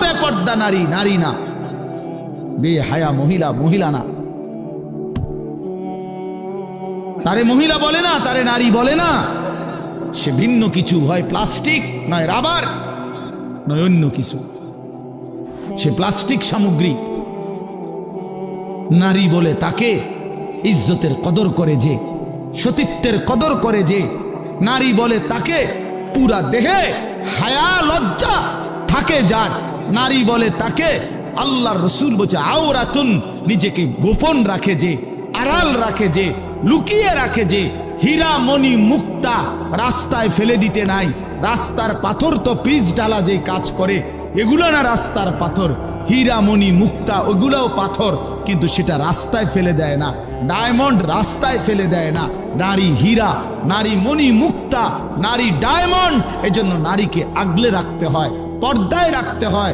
বেপর্দা নারী নারী না, বেহায়া মহিলা মহিলা না। তারে মহিলা বলে না, তারে নারী বলে না, সে ভিন্ন কিছু, হয় প্লাস্টিক নয় রাবার নয় অন্য কিছু, সে প্লাস্টিক সামগ্রী। নারী বলে তাকে ইজ্জতের কদর করে যে, সতীত্বের কদর করে যে। নারী বলে তাকে পুরা দেহে হায়া লজ্জা থাকে যার। নারী বলে তাকে আল্লাহর রসুল বলছে আওরাতুন, নিজেকে গোপন রাখে যে, আড়াল রাখে যে, লুকিয়ে রাখে যে। হীরা মণি মুক্তা রাস্তায় ফেলে দিতে নাই। রাস্তার পাথর তো পিচ ডালা যে কাজ করে, এগুলো না রাস্তার পাথর। হীরা মণি মুক্তা ওগুলাও পাথর, কিন্তু সেটা রাস্তায় ফেলে দেয় না। ডায়মন্ড রাস্তায় ফেলে দেয় না। নারী হীরা, নারী মণি মুক্তা, নারী ডায়মন্ড। এজন্য নারীকে আগলে রাখতে হয়, পর্দায় রাখতে হয়।